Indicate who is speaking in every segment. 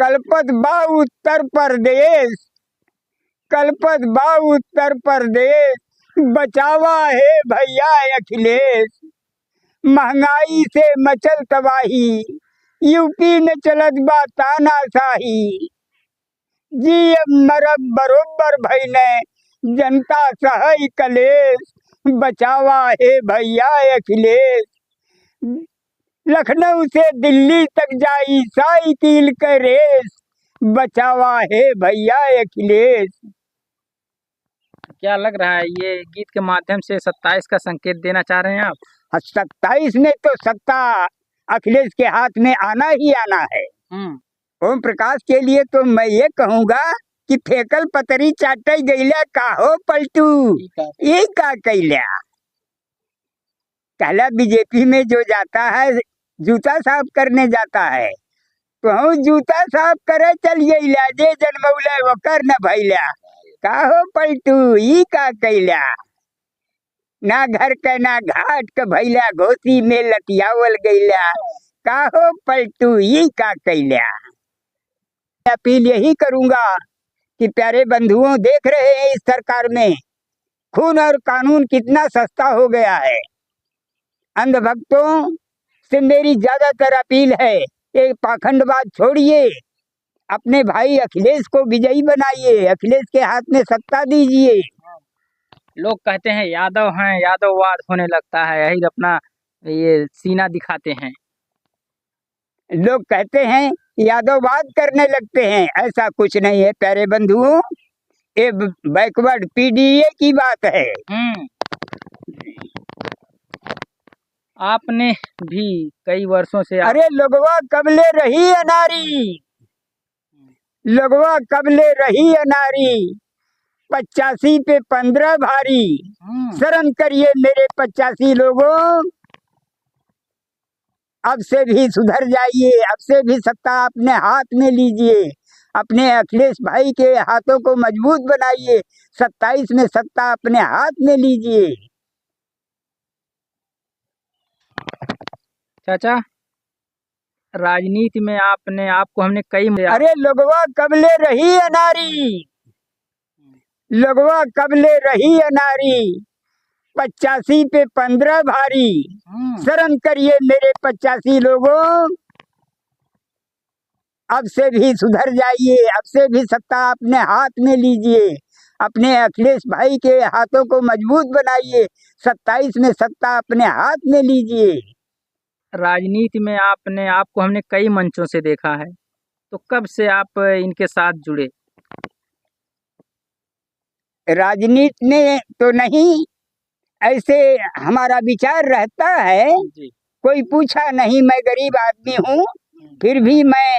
Speaker 1: कलपत बा उत्तर प्रदेश, कलपत बा उत्तर प्रदेश, बचावा है भैया अखिलेश। महंगाई से मचल तबाही, यूपी में चलत बा तानाशाही। जी अब मरब बरोबर भइले, जनता सहई कलेश। बचावा है भैया अखिलेश। लखनऊ से दिल्ली तक जाई साइकिल के रेस। बचावा है भैया अखिलेश।
Speaker 2: क्या लग रहा है ये गीत के माध्यम से 27 का संकेत देना चाह रहे हैं आप?
Speaker 1: 27 में तो सत्ता अखिलेश के हाथ में आना ही आना है। ओम प्रकाश के लिए तो मैं ये कहूँगा कि फेकल पतरी चाटे गईला काहो पलटू, ये का कैला। पहला बीजेपी में जो जाता है जूता साफ करने जाता है, तो हम जूता साफ करे चल गईला, जे जन्मौले वो कर न भैला। काहो पलटू ई का कैला। ना घर के ना घाट के भैला, घोसी में लतियावल गईला। काहो पलटू ई का कैला। अपील यही करूंगा कि प्यारे बंधुओं, देख रहे हैं इस सरकार में खून और कानून कितना सस्ता हो गया है। अंधभक्तों से मेरी ज्यादातर अपील है, ये पाखंडवाद छोड़िए, अपने भाई अखिलेश को विजयी बनाइए, अखिलेश के हाथ में सत्ता दीजिए।
Speaker 2: लोग कहते हैं यादव हैं, यादववाद होने लगता है, यही अपना ये सीना दिखाते हैं।
Speaker 1: लोग कहते हैं यादववाद करने लगते हैं, ऐसा कुछ नहीं है प्यारे बंधुओं, ये बैकवर्ड पीडीए की बात है।
Speaker 2: आपने भी कई वर्षों से
Speaker 1: अरे लोगवा कबले रही अनारी, लोगवा कबले रही अनारी, 85 पे 15 भारी। शर्म करिए मेरे 85 लोगों, अब से भी सुधर जाइए, अब से भी सत्ता अपने हाथ में लीजिए, अपने अखिलेश भाई के हाथों को मजबूत बनाइए, 27 में सत्ता अपने हाथ में लीजिए।
Speaker 2: चाचा, राजनीति में आपने आपको हमने कई
Speaker 1: अरे लोगवा कबले रही अनारी, लोगवा कबले रही अनारी, 85 पे 15 भारी। शर्म करिए मेरे 85 लोगों, अब से भी सुधर जाइए, अब से भी सत्ता अपने हाथ में लीजिए, अपने अखिलेश भाई के हाथों को मजबूत बनाइए, 27 में सत्ता अपने हाथ में लीजिए।
Speaker 2: राजनीति में आपने आपको हमने कई मंचों से देखा है, तो कब से आप इनके साथ जुड़े?
Speaker 1: राजनीति में तो नहीं, ऐसे हमारा विचार रहता है जी। कोई पूछा नहीं, मैं गरीब आदमी हूँ, फिर भी मैं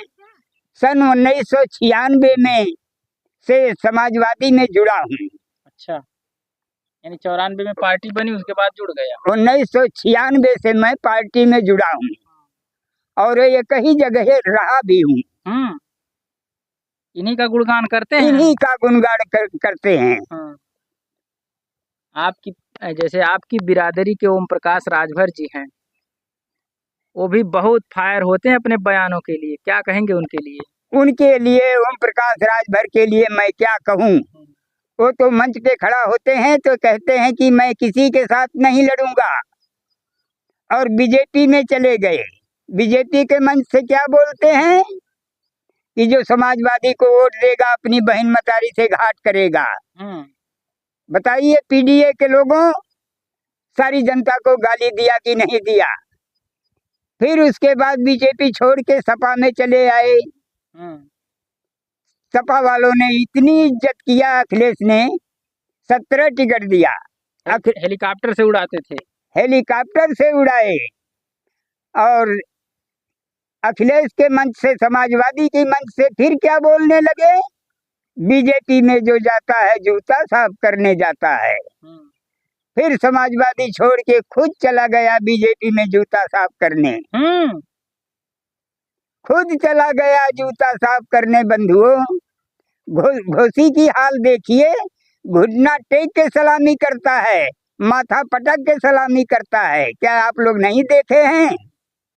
Speaker 1: सन 1996 में से समाजवादी में जुड़ा हूँ।
Speaker 2: अच्छा, यानी 94 में पार्टी बनी, उसके बाद जुड़ गया।
Speaker 1: 1996 से मैं पार्टी में जुड़ा हूँ और ये कई जगह रहा भी हूँ।
Speaker 2: इन्हीं का गुणगान करते हैं,
Speaker 1: इन्हीं का गुणगान करते हैं।
Speaker 2: आपकी जैसे आपकी बिरादरी के ओम प्रकाश राजभर जी हैं, वो भी बहुत फायर होते हैं अपने बयानों के लिए, क्या कहेंगे उनके लिए?
Speaker 1: उनके लिए ओम प्रकाश राजभर के लिए मैं क्या कहूँ, वो तो मंच पे खड़ा होते हैं तो कहते हैं कि मैं किसी के साथ नहीं लड़ूंगा, और बीजेपी में चले गए। बीजेपी के मंच से क्या बोलते हैं कि जो समाजवादी को वोट देगा अपनी बहन मतारी से घाट करेगा। बताइए पीडीए के लोगों, सारी जनता को गाली दिया कि नहीं दिया। फिर उसके बाद बीजेपी छोड़ के सपा में चले आए। सपा वालों ने इतनी इज्जत किया, अखिलेश ने 17 टिकट दिया।
Speaker 2: हेलीकॉप्टर से उड़ाते थे,
Speaker 1: हेलीकॉप्टर से उड़ाए, और अखिलेश के मंच से, समाजवादी के मंच से फिर क्या बोलने लगे, बीजेपी में जो जाता है जूता साफ करने जाता है। फिर समाजवादी छोड़ के खुद चला गया बीजेपी में जूता साफ करने। खुद चला गया जूता साफ करने। बंधुओं, घोसी की हाल देखिए, घुटना टेक के सलामी करता है, माथा पटक के सलामी करता है। क्या आप लोग नहीं देखे हैं?